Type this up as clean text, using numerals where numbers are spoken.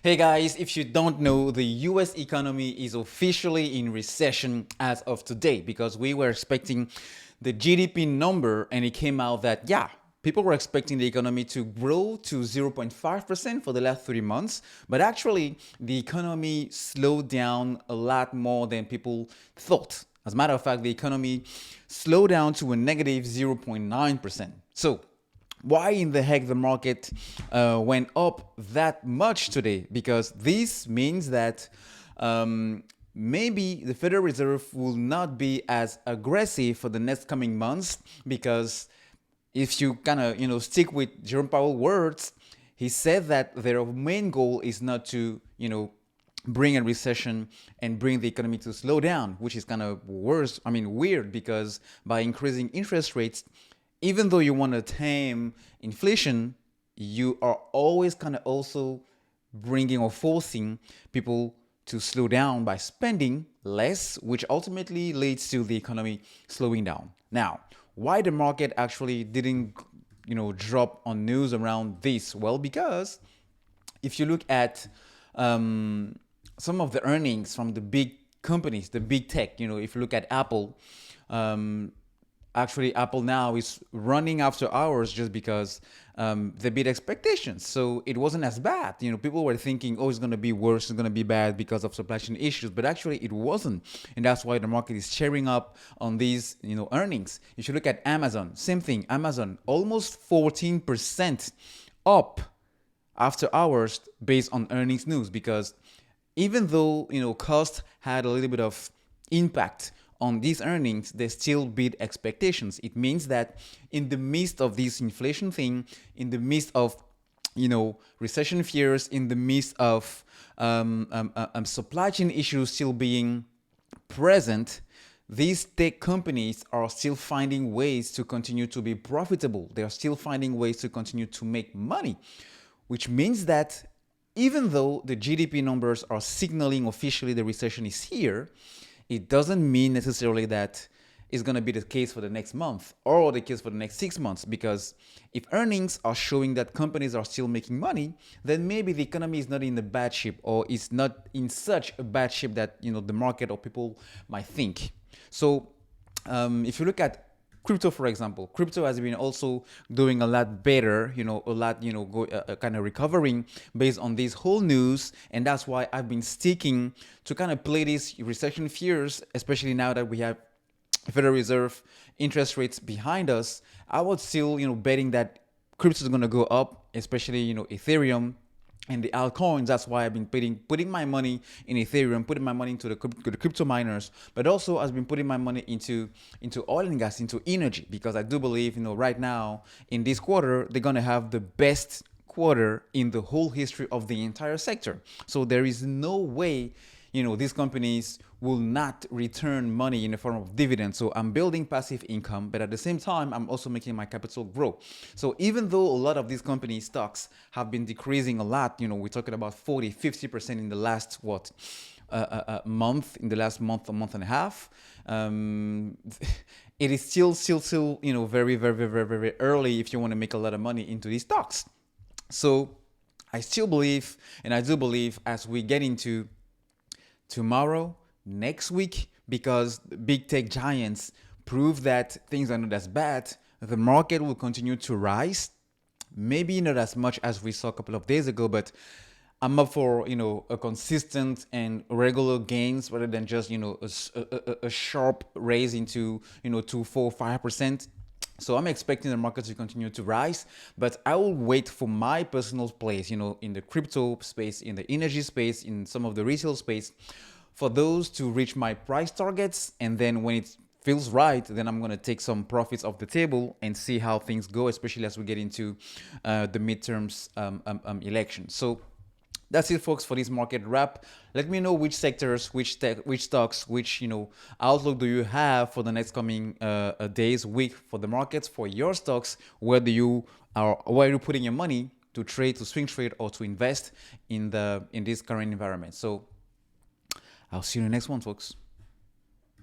Hey guys, if you don't know, the US economy is officially in recession as of today because we were expecting the GDP number and it came out that, yeah, people were expecting the economy to grow to 0.5% for the last 3 months, but actually the economy slowed down a lot more than people thought. As a matter of fact, the economy slowed down to a negative 0.9%. So, why in the heck the market went up that much today? Because this means that maybe the Federal Reserve will not be as aggressive for the next coming months. Because if you kind of stick with Jerome Powell words, he said that their main goal is not to bring a recession and bring the economy to slow down, which is kind of worse. I mean, weird, because by increasing interest rates, even though you want to tame inflation, you are always kind of also bringing or forcing people to slow down by spending less, which ultimately leads to the economy slowing down. Now, why the market actually didn't, drop on news around this? Well, because if you look at some of the earnings from the big companies, the big tech, if you look at Apple, um, actually Apple now is running after hours just because they beat expectations. So it wasn't as bad. People were thinking, oh, it's going to be worse, it's going to be bad because of supply chain issues, but actually it wasn't. And that's why the market is cheering up on these, earnings. If you look at Amazon, same thing. Amazon almost 14% up after hours based on earnings news, because even though cost had a little bit of impact on these earnings, they still beat expectations. It means that in the midst of this inflation thing, in the midst of recession fears, in the midst of supply chain issues still being present, these tech companies are still finding ways to continue to be profitable. They are still finding ways to continue to make money, which means that even though the GDP numbers are signaling officially the recession is here, it doesn't mean necessarily that it's going to be the case for the next month or the case for the next 6 months. Because if earnings are showing that companies are still making money, then maybe the economy is not in a bad shape, or it's not in such a bad shape that the market or people might think. So if you look at crypto, for example, crypto has been also doing a lot better, a lot, kind of recovering based on this whole news. And that's why I've been sticking to kind of play these recession fears, especially now that we have Federal Reserve interest rates behind us. I was still, betting that crypto is going to go up, especially, Ethereum and the altcoins. That's why I've been putting my money in Ethereum, putting my money into the crypto miners, but also I've been putting my money into oil and gas, into energy, because I do believe right now in this quarter they're gonna have the best quarter in the whole history of the entire sector. So there is no way these companies will not return money in the form of dividends. So I'm building passive income, but at the same time, I'm also making my capital grow. So even though a lot of these company stocks have been decreasing a lot, we're talking about 40, 50% in the last, month, in the last month, a month and a half. It is still, very, very, very, very, very early if you want to make a lot of money into these stocks. So I still believe, and I do believe, as we get into tomorrow, next week, because big tech giants prove that things are not as bad, the market will continue to rise. Maybe not as much as we saw a couple of days ago, but I'm up for a consistent and regular gains rather than just a sharp raise into 2, 4, 5%. So I'm expecting the market to continue to rise, but I will wait for my personal place, in the crypto space, in the energy space, in some of the retail space, for those to reach my price targets. And then when it feels right, then I'm going to take some profits off the table and see how things go, especially as we get into the midterms election. So that's it, folks, for this market wrap. Let me know which sectors, which stocks, which outlook do you have for the next coming days, week for the markets, for your stocks. Where are you putting your money to trade, to swing trade, or to invest in this current environment? So I'll see you in the next one, folks.